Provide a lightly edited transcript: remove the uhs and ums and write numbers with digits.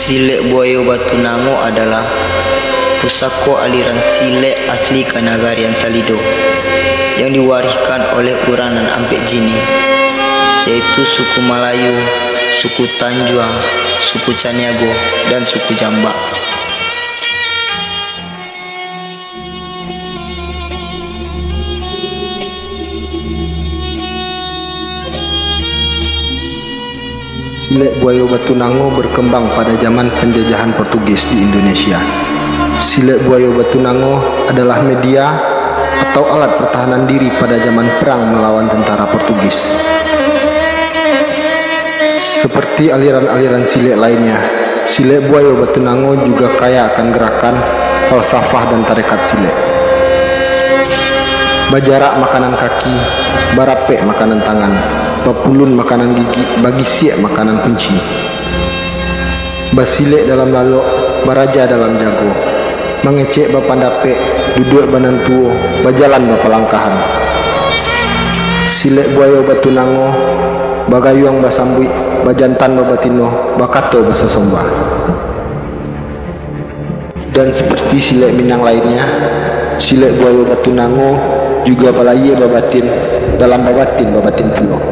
Silek Buaya Batu Nango adalah pusaka aliran silek asli Kanagarian Salido yang diwariskan oleh Uranan Ampek Jini, yaitu suku Melayu, suku Tanjuang, suku Caniago, dan suku Jambak. Silek Buaya Batu Nango berkembang pada zaman penjajahan Portugis di Indonesia. Silek Buaya Batu Nango adalah media atau alat pertahanan diri pada zaman perang melawan tentara Portugis. Seperti aliran-aliran silek lainnya, Silek Buaya Batu Nango juga kaya akan gerakan, falsafah, dan tarekat silek. Bajarak makanan kaki, barapek makanan tangan, bapulun makanan gigi, bagi siak makanan kunci. Basilek dalam lalok, baraja dalam jago, mengecek bapandapek, duduk banantuo, bajalan bapalangkahan. Silek Buaya Batu Nango, bagayuang basambui, bajantan babatino, bakato basasomba. Dan seperti silek Minang lainnya, Silek Buaya Batu Nango juga balaya babatin dalam babatin pulau.